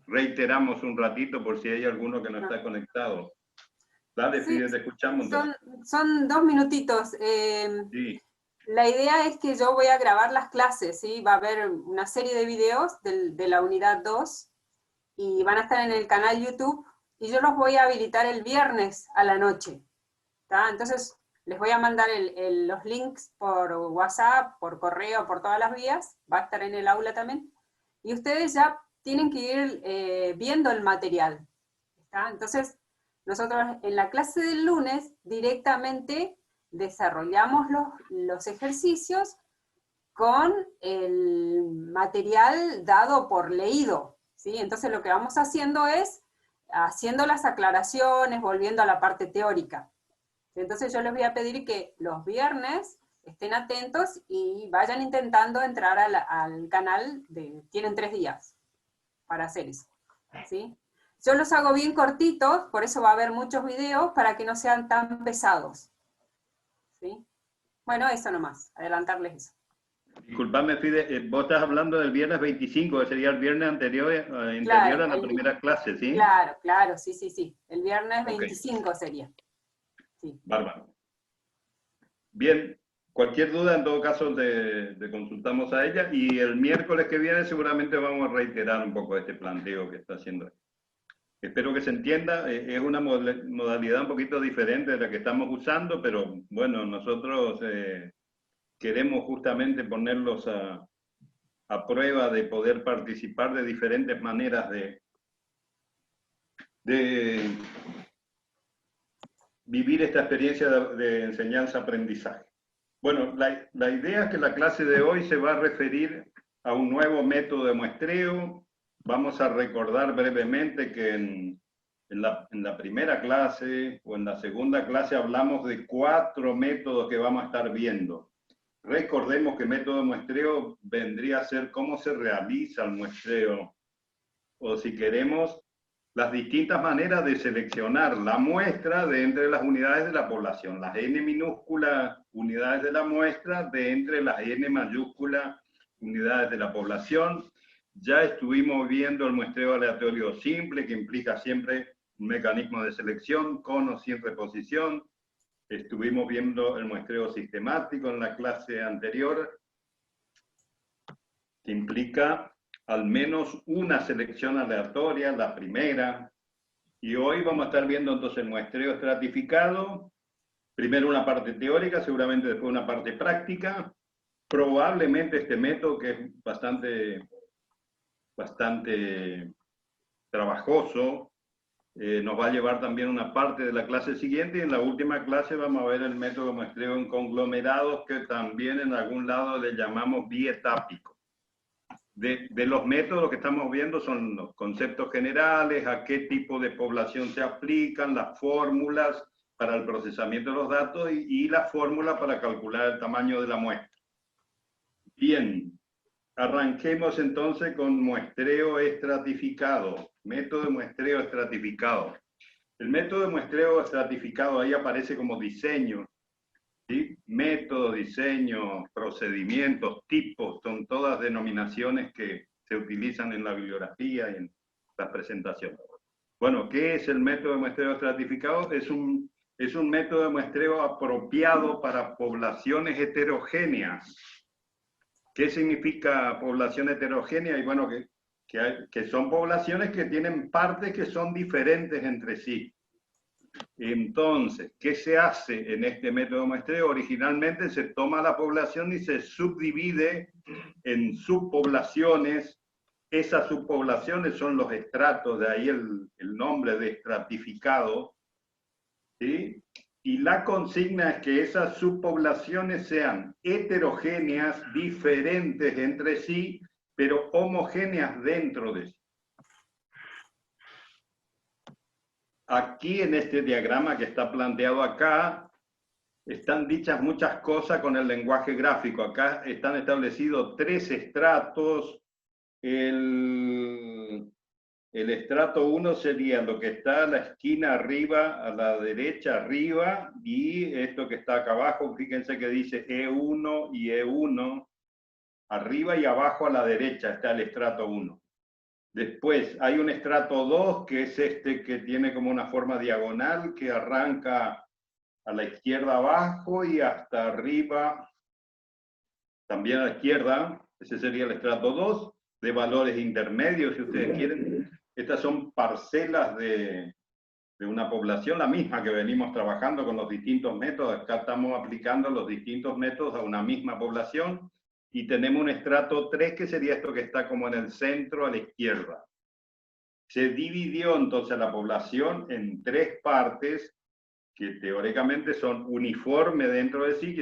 reiteramos un ratito por si hay alguno que no está conectado. Dale, Sí, Fide, te escuchamos. son 2 minutitos. Sí. La idea es que yo voy a grabar las clases, ¿sí? Va a haber una serie de videos de la unidad 2 y van a estar en el canal YouTube y yo los voy a habilitar el viernes a la noche. ¿Tá? Entonces, les voy a mandar los links por WhatsApp, por correo, por todas las vías, va a estar en el aula también, y ustedes ya tienen que ir viendo el material. ¿Tá? Entonces, nosotros en la clase del lunes directamente desarrollamos los ejercicios con el material dado por leído, ¿sí? Entonces lo que vamos haciendo es haciendo las aclaraciones, volviendo a la parte teórica. Entonces yo les voy a pedir que los viernes estén atentos y vayan intentando entrar al canal, tienen 3 días para hacer eso, ¿sí? Yo los hago bien cortitos, por eso va a haber muchos videos, para que no sean tan pesados, ¿sí? Bueno, eso nomás, adelantarles eso. Disculpame, Fide, vos estás hablando del viernes 25, que sería el viernes anterior Claro, a la primera clase, ¿sí? claro, claro, sí, sí, sí. El viernes Ok, 25 sería. Sí. bárbaro. Bien, cualquier duda en todo caso te consultamos a ella y el miércoles que viene seguramente vamos a reiterar un poco este planteo que está haciendo. Espero que se entienda, es una modalidad un poquito diferente de la que estamos usando, pero bueno, nosotros queremos justamente ponerlos a prueba de poder participar de diferentes maneras de vivir esta experiencia de enseñanza-aprendizaje. Bueno, la idea es que la clase de hoy se va a referir a un nuevo método de muestreo. Vamos a recordar brevemente que en la primera clase o en la segunda clase hablamos de 4 métodos que vamos a estar viendo. Recordemos que método de muestreo vendría a ser cómo se realiza el muestreo, o si queremos, las distintas maneras de seleccionar la muestra de entre las unidades de la población, las n minúsculas unidades de la muestra de entre las n mayúsculas unidades de la población. Ya estuvimos viendo el muestreo aleatorio simple, que implica siempre un mecanismo de selección con o sin reposición. Estuvimos viendo el muestreo sistemático en la clase anterior, que implica al menos una selección aleatoria, la primera. Y hoy vamos a estar viendo entonces el muestreo estratificado. Primero una parte teórica, seguramente después una parte práctica. Probablemente este método, que es bastante trabajoso, nos va a llevar también una parte de la clase siguiente, y en la última clase vamos a ver el método de muestreo en conglomerados, que también en algún lado le llamamos bietápico. De los métodos que estamos viendo son los conceptos generales, a qué tipo de población se aplican, las fórmulas para el procesamiento de los datos y la fórmula para calcular el tamaño de la muestra. Bien, arranquemos entonces con muestreo estratificado, método de muestreo estratificado. El método de muestreo estratificado ahí aparece como diseño, ¿sí? Método, diseño, procedimientos, tipos, son todas denominaciones que se utilizan en la bibliografía y en las presentaciones. Bueno, ¿qué es el método de muestreo estratificado? Es un método de muestreo apropiado para poblaciones heterogéneas. ¿Qué significa población heterogénea? Y bueno, que son poblaciones que tienen partes que son diferentes entre sí. Entonces, ¿qué se hace en este método de muestreo? Originalmente se toma la población y se subdivide en subpoblaciones. Esas subpoblaciones son los estratos, de ahí el nombre de estratificado, ¿sí? Y la consigna es que esas subpoblaciones sean heterogéneas, diferentes entre sí, pero homogéneas dentro de sí. Aquí en este diagrama que está planteado acá, están dichas muchas cosas con el lenguaje gráfico. Acá están establecidos 3 estratos. El estrato 1 sería lo que está a la esquina arriba, a la derecha arriba, y esto que está acá abajo, fíjense que dice E1 y E1, arriba y abajo a la derecha está el estrato 1. Después hay un estrato 2, que es este que tiene como una forma diagonal, que arranca a la izquierda abajo y hasta arriba, también a la izquierda. Ese sería el estrato 2, de valores intermedios, si ustedes quieren. Estas son parcelas de una población, la misma que venimos trabajando con los distintos métodos. Acá estamos aplicando los distintos métodos a una misma población. Y tenemos un estrato 3, que sería esto que está como en el centro a la izquierda. Se dividió entonces la población en 3 partes que teóricamente son uniformes dentro de sí,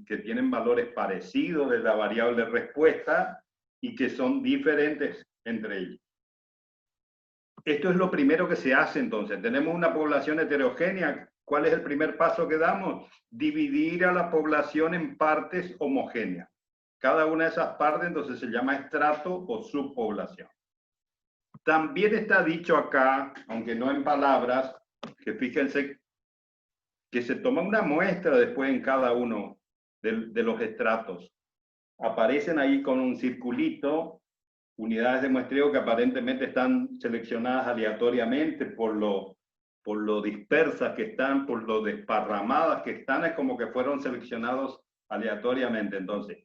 que tienen valores parecidos de la variable respuesta y que son diferentes entre ellos. Esto es lo primero que se hace entonces. Tenemos una población heterogénea. ¿Cuál es el primer paso que damos? Dividir a la población en partes homogéneas. Cada una de esas partes entonces se llama estrato o subpoblación. También está dicho acá, aunque no en palabras, que fíjense que se toma una muestra después en cada uno de los estratos. Aparecen ahí con un circulito unidades de muestreo que aparentemente están seleccionadas aleatoriamente por lo dispersas que están, por lo desparramadas que están, es como que fueron seleccionados aleatoriamente. Entonces,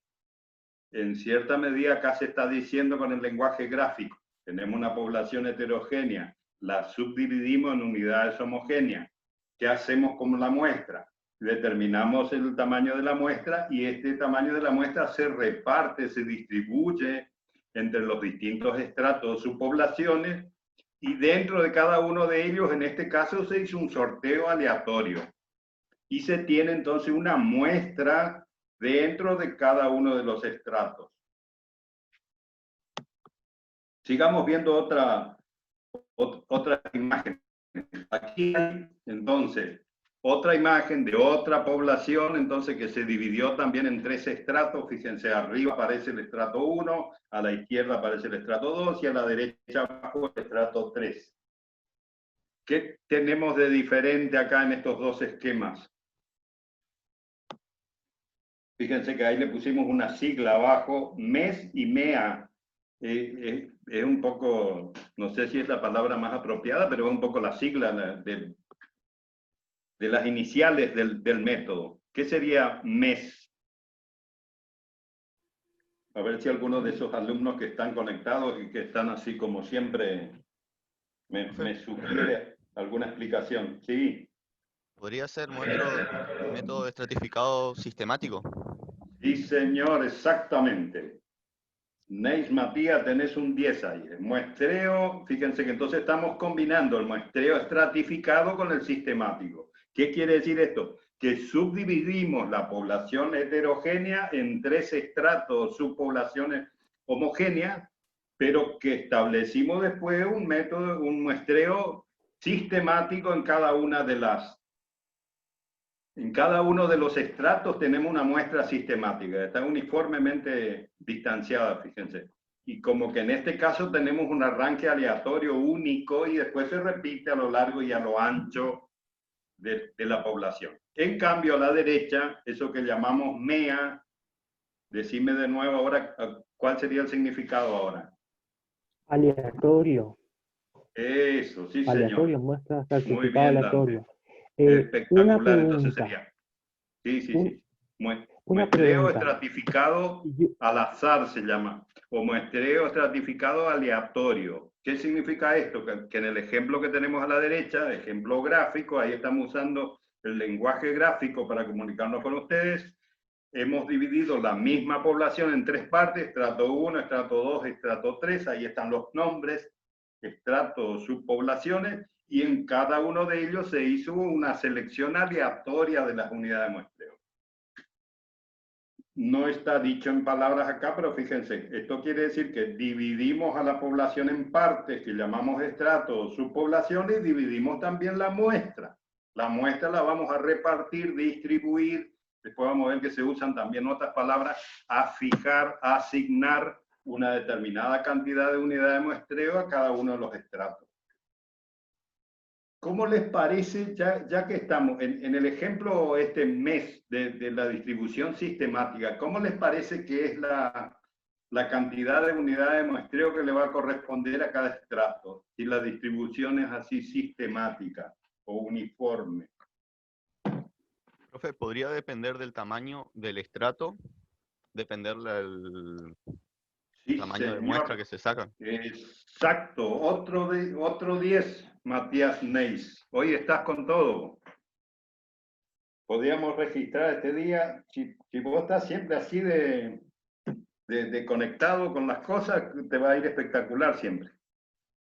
en cierta medida acá se está diciendo con el lenguaje gráfico, tenemos una población heterogénea, la subdividimos en unidades homogéneas. ¿Qué hacemos con la muestra? Determinamos el tamaño de la muestra y este tamaño de la muestra se reparte, se distribuye entre los distintos estratos o subpoblaciones, y dentro de cada uno de ellos, en este caso, se hizo un sorteo aleatorio. Y se tiene entonces una muestra dentro de cada uno de los estratos. Sigamos viendo otra imagen. Aquí hay, entonces, otra imagen de otra población, entonces, que se dividió también en 3 estratos. Fíjense, arriba aparece el estrato 1, a la izquierda aparece el estrato 2 y a la derecha abajo el estrato 3. ¿Qué tenemos de diferente acá en estos 2 esquemas? Fíjense que ahí le pusimos una sigla abajo, MES y MEA. Es un poco, no sé si es la palabra más apropiada, pero es un poco la sigla de las iniciales del método. ¿Qué sería MES? A ver si algunos de esos alumnos que están conectados y que están así como siempre me sugiere alguna explicación. Sí. ¿Podría ser método estratificado sistemático? Sí, señor, exactamente. Neis Matías, tenés un 10 ahí. El muestreo, fíjense que entonces estamos combinando el muestreo estratificado con el sistemático. ¿Qué quiere decir esto? Que subdividimos la población heterogénea en 3 estratos, subpoblaciones homogéneas, pero que establecimos después un método, un muestreo sistemático en cada una de las. En cada uno de los estratos tenemos una muestra sistemática, está uniformemente distanciada, fíjense. Y como que en este caso tenemos un arranque aleatorio único y después se repite a lo largo y a lo ancho de la población. En cambio, a la derecha, eso que llamamos MEA, decime de nuevo ahora, ¿cuál sería el significado ahora? Aleatorio. Eso, sí, Aleatorio, señor. muestra Muy certificado bien, aleatorio. Espectacular, entonces sería. Sí. Una Muestreo pregunta. estratificado al azar se llama, o muestreo estratificado aleatorio. ¿Qué significa esto? Que en el ejemplo que tenemos a la derecha, ejemplo gráfico, ahí estamos usando el lenguaje gráfico para comunicarnos con ustedes. Hemos dividido la misma población en 3 partes, estrato 1, estrato 2, estrato 3, ahí están los nombres, estratos, subpoblaciones, y en cada uno de ellos se hizo una selección aleatoria de las unidades de muestreo. No está dicho en palabras acá, pero fíjense, esto quiere decir que dividimos a la población en partes, que llamamos estratos, subpoblaciones, y dividimos también la muestra. La muestra la vamos a repartir, distribuir, después vamos a ver que se usan también otras palabras, a fijar, a asignar una determinada cantidad de unidades de muestreo a cada uno de los estratos. ¿Cómo les parece, ya que estamos en el ejemplo MES de la distribución sistemática, cómo les parece que es la cantidad de unidades de muestreo que le va a corresponder a cada estrato, si la distribución es así sistemática o uniforme. Profe, ¿podría depender del tamaño del estrato? Depender del Sí, tamaño de muestra señor. que se saca. Exacto. Otro 10, Matías Neis. Hoy estás con todo. Podríamos registrar este día, si vos estás siempre así de conectado con las cosas, te va a ir espectacular siempre.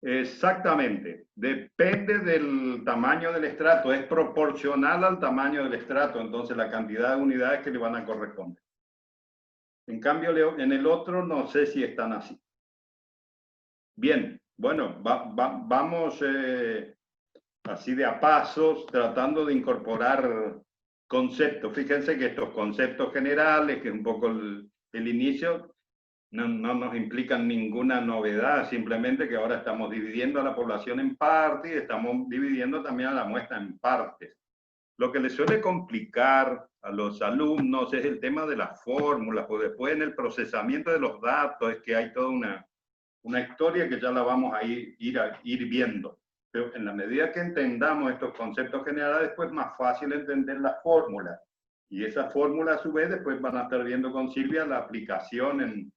Exactamente. Depende del tamaño del estrato. Es proporcional al tamaño del estrato, entonces la cantidad de unidades que le van a corresponder. En cambio, en el otro no sé si están así. Bien, bueno, vamos así de a pasos, tratando de incorporar conceptos. Fíjense que estos conceptos generales, que es un poco el inicio, no nos implican ninguna novedad, simplemente que ahora estamos dividiendo a la población en partes y estamos dividiendo también a la muestra en partes. Lo que les suele complicar a los alumnos es el tema de las fórmulas, pues después en el procesamiento de los datos es que hay toda una historia que ya la vamos a ir viendo. Pero en la medida que entendamos estos conceptos generales, después es más fácil entender las fórmulas. Y esas fórmulas a su vez después van a estar viendo con Silvia la aplicación en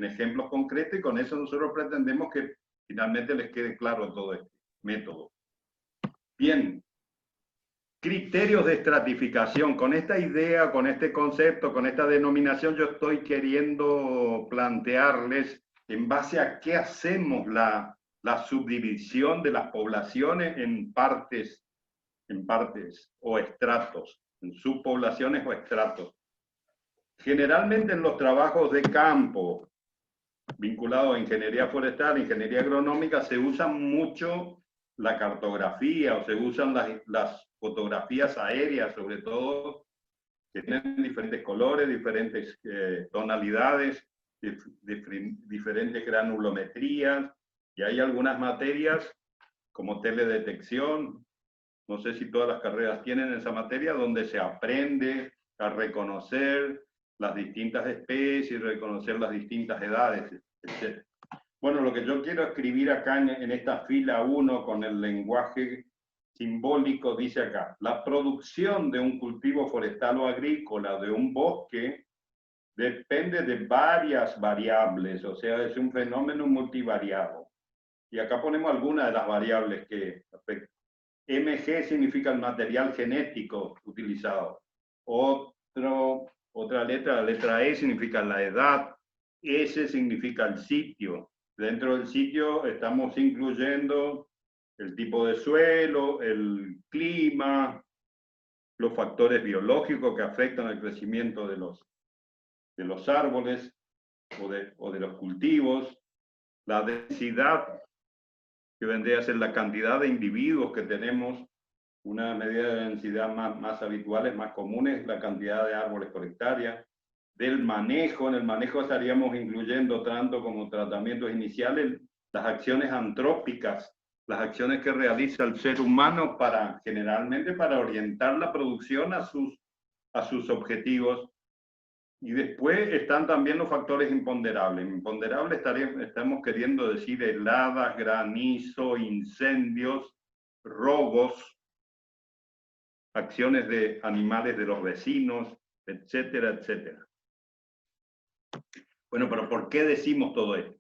ejemplos concretos, y con eso nosotros pretendemos que finalmente les quede claro todo este método. Bien. Criterios de estratificación. Con esta idea, con este concepto, con esta denominación, yo estoy queriendo plantearles en base a qué hacemos la subdivisión de las poblaciones en partes o estratos, en subpoblaciones o estratos. Generalmente en los trabajos de campo, vinculados a ingeniería forestal, ingeniería agronómica, se usa mucho la cartografía o se usan las fotografías aéreas, sobre todo, que tienen diferentes colores, diferentes tonalidades, diferentes granulometrías, y hay algunas materias como teledetección, no sé si todas las carreras tienen esa materia, donde se aprende a reconocer las distintas especies, reconocer las distintas edades, etc. Bueno, lo que yo quiero escribir acá en esta fila 1 con el lenguaje simbólico dice acá: la producción de un cultivo forestal o agrícola, de un bosque, depende de varias variables, o sea, es un fenómeno multivariado. Y acá ponemos algunas de las variables que afectan. Mg significa el material genético utilizado. Otra letra, la letra E, significa la edad. S significa el sitio. Dentro del sitio estamos incluyendo el tipo de suelo, el clima, los factores biológicos que afectan el crecimiento de los árboles o de los cultivos, la densidad, que vendría a ser la cantidad de individuos que tenemos. Una medida de densidad más habitual, más común, es la cantidad de árboles por hectárea. Del manejo, en el manejo estaríamos incluyendo, tanto como tratamientos iniciales, las acciones antrópicas, las acciones que realiza el ser humano generalmente para orientar la producción a sus objetivos. Y después están también los factores imponderables. Imponderables estamos queriendo decir heladas, granizo, incendios, robos, acciones de animales de los vecinos, etcétera, etcétera. Bueno, pero ¿por qué decimos todo esto?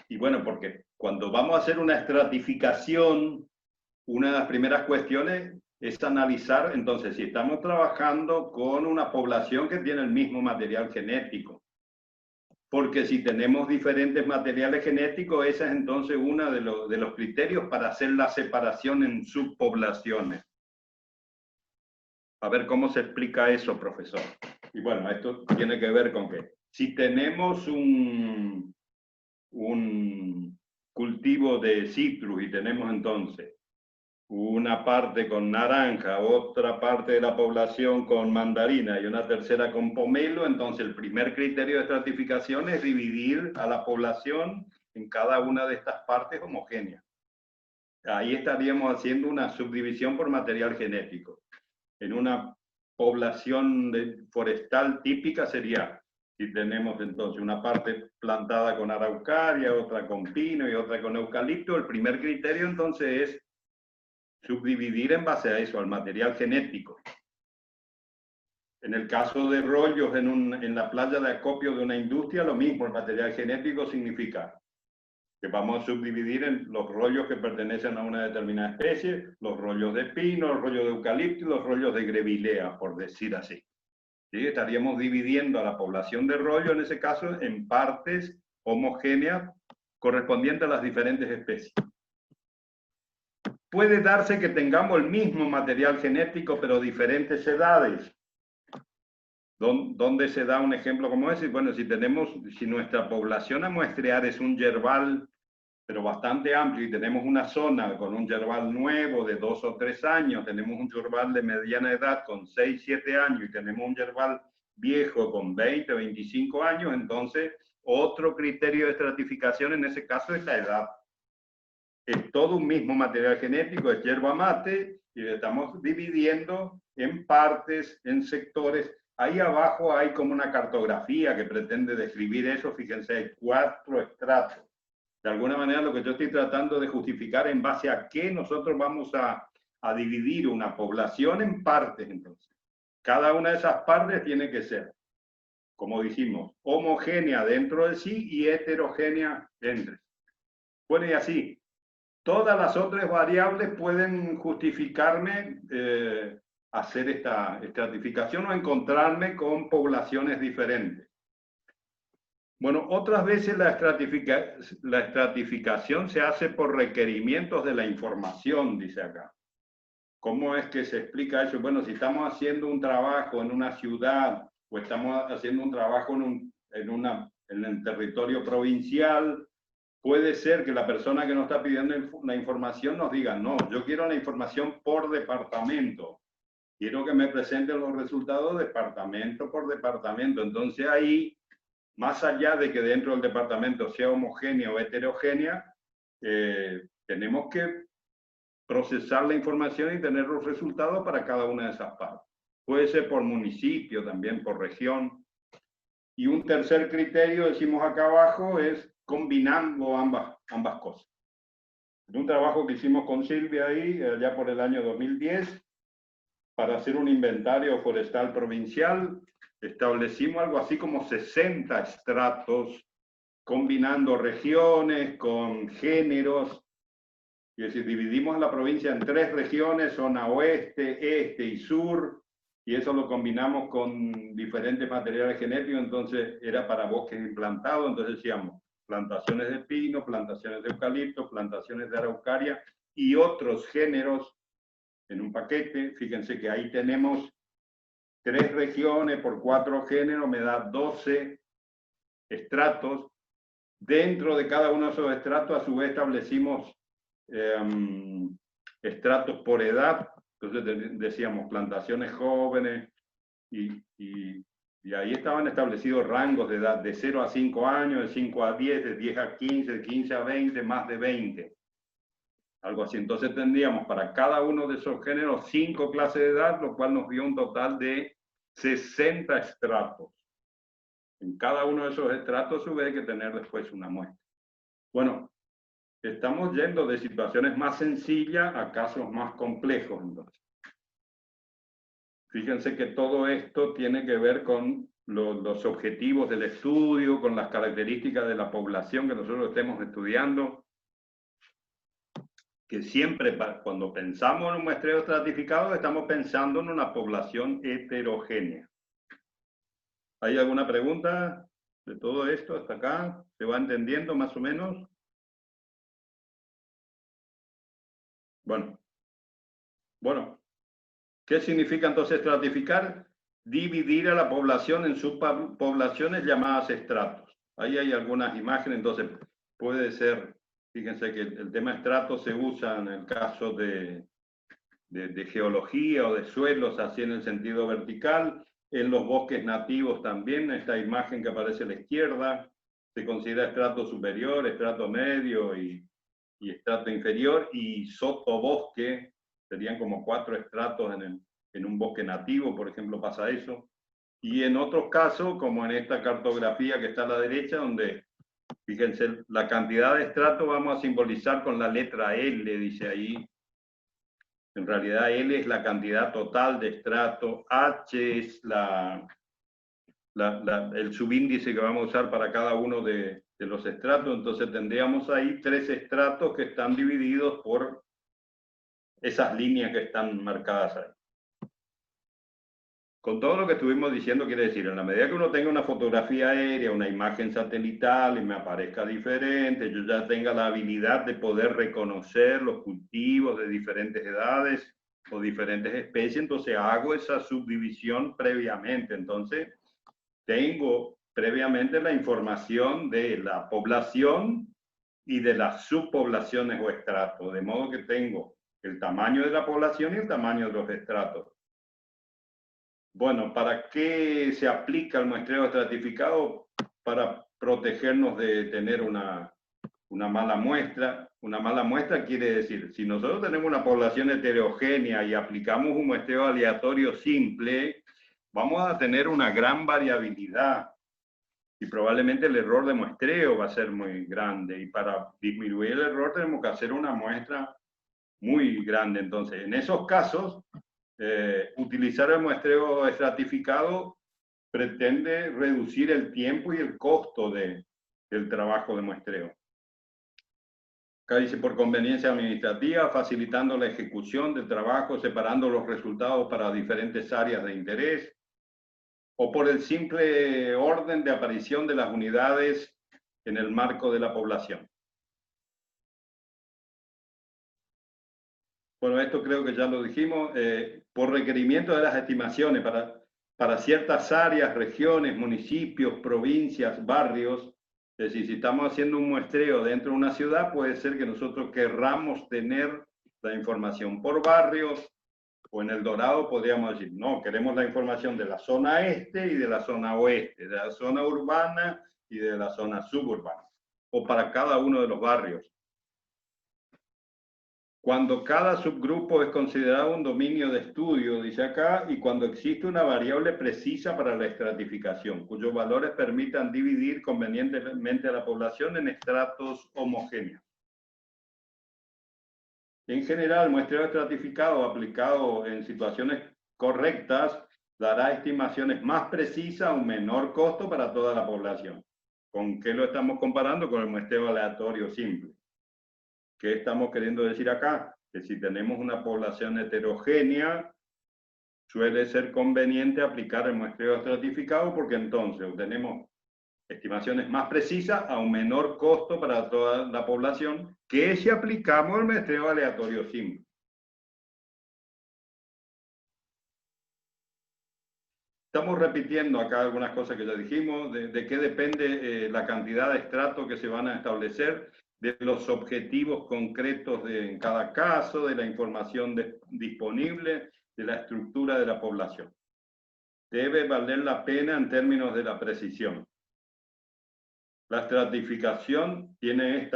Y bueno, porque cuando vamos a hacer una estratificación, una de las primeras cuestiones es analizar, entonces, si estamos trabajando con una población que tiene el mismo material genético. Porque si tenemos diferentes materiales genéticos, ese es entonces uno de los criterios para hacer la separación en subpoblaciones. A ver cómo se explica eso, profesor. Y bueno, esto tiene que ver con que si tenemos un cultivo de citrus y tenemos entonces una parte con naranja, otra parte de la población con mandarina y una tercera con pomelo, entonces el primer criterio de estratificación es dividir a la población en cada una de estas partes homogéneas. Ahí estaríamos haciendo una subdivisión por material genético. En una población forestal típica sería Si tenemos entonces una parte plantada con araucaria, otra con pino y otra con eucalipto, el primer criterio entonces es subdividir en base a eso, al material genético. En el caso de rollos en la playa de acopio de una industria, lo mismo, el material genético significa que vamos a subdividir en los rollos que pertenecen a una determinada especie, los rollos de pino, los rollos de eucalipto y los rollos de grevilea, por decir así. ¿Sí? Estaríamos dividiendo a la población de rollo, en ese caso, en partes homogéneas correspondientes a las diferentes especies. Puede darse que tengamos el mismo material genético, pero diferentes edades. ¿Dónde se da un ejemplo como ese? Bueno, si nuestra población a muestrear es un yerbal, pero bastante amplio, y tenemos una zona con un yerbal nuevo de 2 o 3 años, tenemos un yerbal de mediana edad con 6, 7 años, y tenemos un yerbal viejo con 20, 25 años, entonces otro criterio de estratificación en ese caso es la edad. Es todo un mismo material genético, es yerba mate, y le estamos dividiendo en partes, en sectores. Ahí abajo hay como una cartografía que pretende describir eso. Fíjense, hay 4 estratos. De alguna manera lo que yo estoy tratando de justificar en base a qué nosotros vamos a dividir una población en partes entonces. Cada una de esas partes tiene que ser, como dijimos, homogénea dentro de sí y heterogénea entre. Bueno, y así, todas las otras variables pueden justificarme hacer esta estratificación o encontrarme con poblaciones diferentes. Bueno, otras veces la estratificación se hace por requerimientos de la información, dice acá. ¿Cómo es que se explica eso? Bueno, si estamos haciendo un trabajo en una ciudad o estamos haciendo un trabajo en el territorio provincial, puede ser que la persona que nos está pidiendo la información nos diga, no, yo quiero la información por departamento. Quiero que me presenten los resultados departamento por departamento. Entonces ahí, más allá de que dentro del departamento sea homogénea o heterogénea, tenemos que procesar la información y tener los resultados para cada una de esas partes. Puede ser por municipio, también por región. Y un tercer criterio, decimos acá abajo, es combinando ambas cosas. Es un trabajo que hicimos con Silvia ahí, ya por el año 2010, para hacer un inventario forestal provincial. Establecimos algo así como 60 estratos, combinando regiones con géneros. Es decir, dividimos la provincia en 3 regiones, zona oeste, este y sur, y eso lo combinamos con diferentes materiales genéticos. Entonces era para bosques implantados, entonces decíamos plantaciones de pino, plantaciones de eucalipto, plantaciones de araucaria y otros géneros en un paquete. Fíjense que ahí tenemos 3 regiones por 4 géneros, me da 12 estratos. Dentro de cada uno de esos estratos, a su vez, establecimos estratos por edad. Entonces decíamos plantaciones jóvenes y ahí estaban establecidos rangos de edad de 0 a 5 años, de 5 a 10, de 10 a 15, de 15 a 20, más de 20. Algo así. Entonces tendríamos para cada uno de esos géneros 5 clases de edad, lo cual nos dio un total de 60 estratos. En cada uno de esos estratos se hay que tener después una muestra. Bueno, estamos yendo de situaciones más sencillas a casos más complejos, entonces. Fíjense que todo esto tiene que ver con los objetivos del estudio, con las características de la población que nosotros estemos estudiando. Que siempre cuando pensamos en un muestreo estratificado estamos pensando en una población heterogénea. ¿Hay alguna pregunta de todo esto hasta acá? ¿Se va entendiendo más o menos? Bueno, ¿qué significa entonces estratificar? Dividir a la población en subpoblaciones llamadas estratos. Ahí hay algunas imágenes, entonces puede ser, fíjense que el tema estrato se usa en el caso de geología o de suelos, así en el sentido vertical. En los bosques nativos también, esta imagen que aparece a la izquierda, se considera estrato superior, estrato medio y estrato inferior, y sotobosque, serían como 4 estratos en un bosque nativo, por ejemplo, pasa eso. Y en otros casos, como en esta cartografía que está a la derecha, donde, fíjense, la cantidad de estratos vamos a simbolizar con la letra L, dice ahí. En realidad L es la cantidad total de estrato, H es el subíndice que vamos a usar para cada uno de los estratos. Entonces tendríamos ahí 3 estratos que están divididos por esas líneas que están marcadas ahí. Con todo lo que estuvimos diciendo, quiere decir, en la medida que uno tenga una fotografía aérea, una imagen satelital y me aparezca diferente, yo ya tenga la habilidad de poder reconocer los cultivos de diferentes edades o diferentes especies, entonces hago esa subdivisión previamente. Entonces, tengo previamente la información de la población y de las subpoblaciones o estratos, de modo que tengo el tamaño de la población y el tamaño de los estratos. Bueno, ¿para qué se aplica el muestreo estratificado? Para protegernos de tener una mala muestra. Una mala muestra quiere decir, si nosotros tenemos una población heterogénea y aplicamos un muestreo aleatorio simple, vamos a tener una gran variabilidad y probablemente el error de muestreo va a ser muy grande. Y para disminuir el error tenemos que hacer una muestra muy grande. Entonces, en esos casos, utilizar el muestreo estratificado pretende reducir el tiempo y el costo del trabajo de muestreo. Acá dice por conveniencia administrativa, facilitando la ejecución del trabajo, separando los resultados para diferentes áreas de interés, o por el simple orden de aparición de las unidades en el marco de la población. Bueno, esto creo que ya lo dijimos, por requerimiento de las estimaciones para ciertas áreas, regiones, municipios, provincias, barrios. Es decir, si estamos haciendo un muestreo dentro de una ciudad, puede ser que nosotros querramos tener la información por barrios, o en El Dorado podríamos decir, no, queremos la información de la zona este y de la zona oeste, de la zona urbana y de la zona suburbana, o para cada uno de los barrios. Cuando cada subgrupo es considerado un dominio de estudio, dice acá, y cuando existe una variable precisa para la estratificación, cuyos valores permitan dividir convenientemente a la población en estratos homogéneos. En general, el muestreo estratificado aplicado en situaciones correctas dará estimaciones más precisas a un menor costo para toda la población. ¿Con qué lo estamos comparando? Con el muestreo aleatorio simple. ¿Qué estamos queriendo decir acá? Que si tenemos una población heterogénea, suele ser conveniente aplicar el muestreo estratificado porque entonces obtenemos estimaciones más precisas a un menor costo para toda la población que si aplicamos el muestreo aleatorio simple. Estamos repitiendo acá algunas cosas que ya dijimos, de qué depende la cantidad de estratos que se van a establecer, de los objetivos concretos en cada caso, de la información disponible, de la estructura de la población. Debe valer la pena en términos de la precisión. La estratificación tiene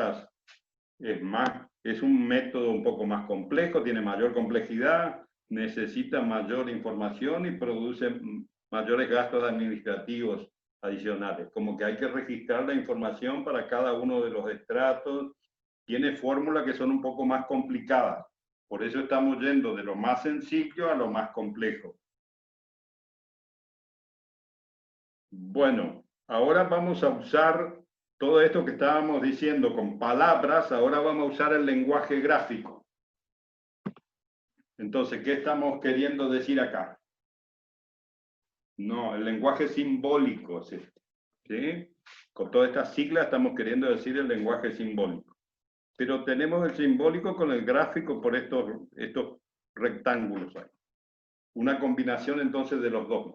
es un método un poco más complejo, tiene mayor complejidad, necesita mayor información y produce mayores gastos administrativos adicionales, como que hay que registrar la información para cada uno de los estratos, tiene fórmulas que son un poco más complicadas, por eso estamos yendo de lo más sencillo a lo más complejo. Bueno, ahora vamos a usar todo esto que estábamos diciendo con palabras, ahora vamos a usar el lenguaje gráfico. Entonces, ¿qué estamos queriendo decir acá? No, el lenguaje simbólico, ¿sí? Con todas estas siglas estamos queriendo decir el lenguaje simbólico. Pero tenemos el simbólico con el gráfico por estos rectángulos ahí. Una combinación entonces de los dos.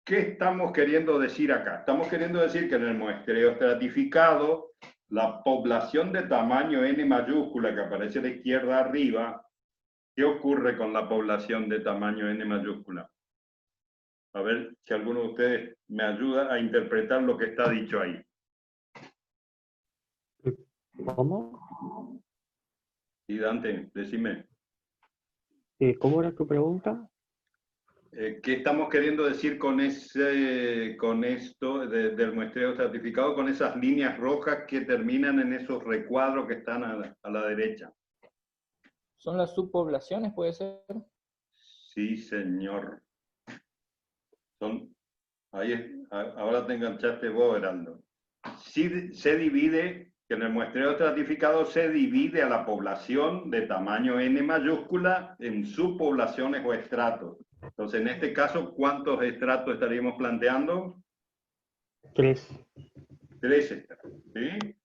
¿Qué estamos queriendo decir acá? Estamos queriendo decir que en el muestreo estratificado, la población de tamaño N mayúscula que aparece a la izquierda arriba, ¿qué ocurre con la población de tamaño N mayúscula? A ver si alguno de ustedes me ayuda a interpretar lo que está dicho ahí. ¿Cómo? Sí, Dante, decime. ¿Cómo era tu pregunta? ¿Qué estamos queriendo decir con esto del muestreo estratificado, con esas líneas rojas que terminan en esos recuadros que están a la derecha? ¿Son las subpoblaciones, puede ser? Sí, señor. Ahora te enganchaste vos, Heraldo. Sí, se divide, que en el muestreo estratificado se divide a la población de tamaño N mayúscula en subpoblaciones o estratos. Entonces, en este caso, ¿cuántos estratos estaríamos planteando? 3. 3 estratos, ¿sí?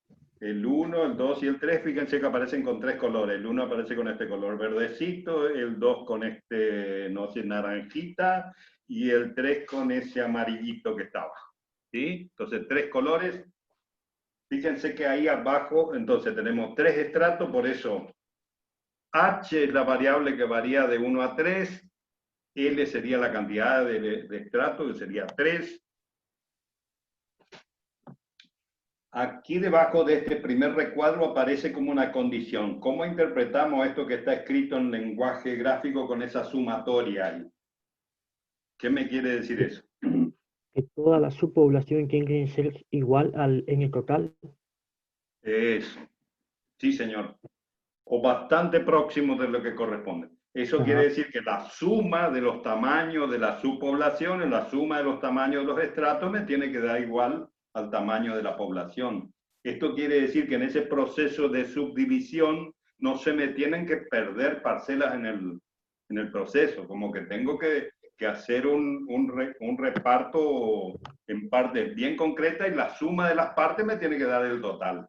El 1, el 2 y el 3, fíjense que aparecen con 3 colores. El 1 aparece con este color verdecito, el 2 con este, no sé, naranjita, y el 3 con ese amarillito que está abajo, ¿sí? Entonces, 3 colores. Fíjense que ahí abajo, entonces tenemos 3 estratos, por eso H es la variable que varía de 1 a 3, L sería la cantidad de estratos, que sería 3. Aquí debajo de este primer recuadro aparece como una condición. ¿Cómo interpretamos esto que está escrito en lenguaje gráfico con esa sumatoria ahí? ¿Qué me quiere decir eso? Que toda la subpoblación tiene que ser igual en el total. Eso. Sí, señor. O bastante próximo de lo que corresponde. Eso quiere decir que la suma de los tamaños de las subpoblaciones, la suma de los tamaños de los estratos me tiene que dar igual al tamaño de la población. Esto quiere decir que en ese proceso de subdivisión no se me tienen que perder parcelas en el proceso, como que tengo que hacer un reparto en partes bien concretas y la suma de las partes me tiene que dar el total.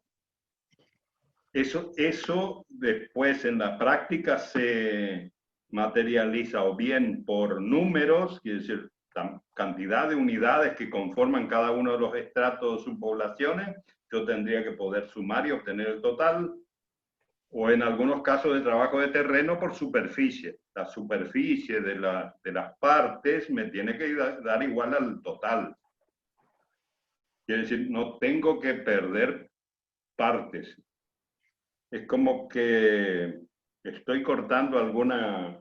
Eso después en la práctica se materializa o bien por números, quiere decir, cantidad de unidades que conforman cada uno de los estratos o subpoblaciones, yo tendría que poder sumar y obtener el total, o en algunos casos de trabajo de terreno por superficie. La superficie de las partes me tiene que dar igual al total. Quiere decir, no tengo que perder partes. Es como que estoy cortando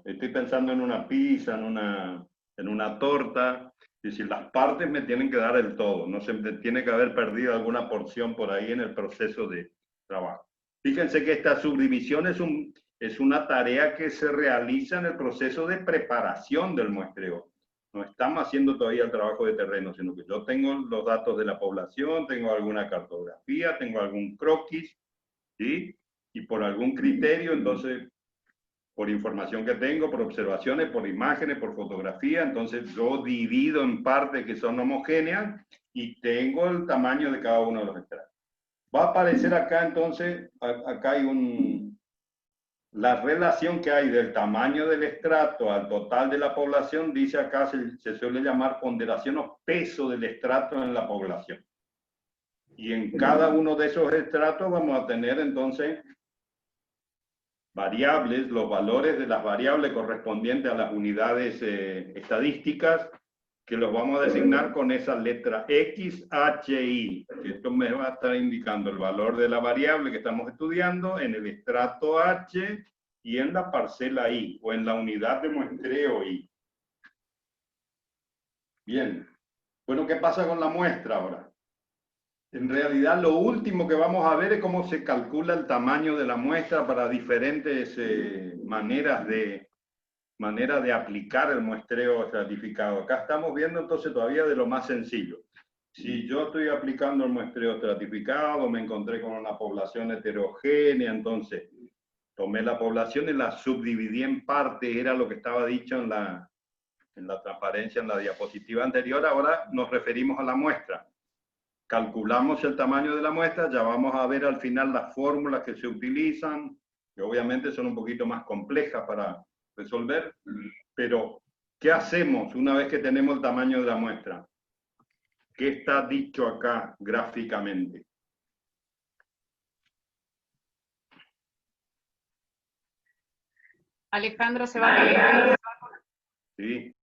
estoy pensando en una pizza, en una torta, y si las partes me tienen que dar el todo, no se me tiene que haber perdido alguna porción por ahí en el proceso de trabajo. Fíjense que esta subdivisión es una tarea que se realiza en el proceso de preparación del muestreo. No estamos haciendo todavía el trabajo de terreno, sino que yo tengo los datos de la población, tengo alguna cartografía, tengo algún croquis, ¿sí? Y por algún criterio, entonces, por información que tengo, por observaciones, por imágenes, por fotografía, entonces yo divido en partes que son homogéneas y tengo el tamaño de cada uno de los estratos. Va a aparecer acá, entonces, acá hay la relación que hay del tamaño del estrato al total de la población, dice acá, se suele llamar ponderación o peso del estrato en la población. Y en cada uno de esos estratos vamos a tener, entonces, variables, los valores de las variables correspondientes a las unidades estadísticas, que los vamos a designar con esa letra X, H, Y. Esto me va a estar indicando el valor de la variable que estamos estudiando en el estrato H y en la parcela Y, o en la unidad de muestreo Y. Bien. Bueno, ¿qué pasa con la muestra ahora? En realidad, lo último que vamos a ver es cómo se calcula el tamaño de la muestra para diferentes maneras de aplicar el muestreo estratificado. Acá estamos viendo entonces todavía de lo más sencillo. Si yo estoy aplicando el muestreo estratificado, me encontré con una población heterogénea, entonces tomé la población y la subdividí en partes, era lo que estaba dicho en la transparencia en la diapositiva anterior. Ahora nos referimos a la muestra. Calculamos el tamaño de la muestra, ya vamos a ver al final las fórmulas que se utilizan, que obviamente son un poquito más complejas para resolver, pero ¿qué hacemos una vez que tenemos el tamaño de la muestra? ¿Qué está dicho acá gráficamente? Alejandro se va a caer. ¿Sí?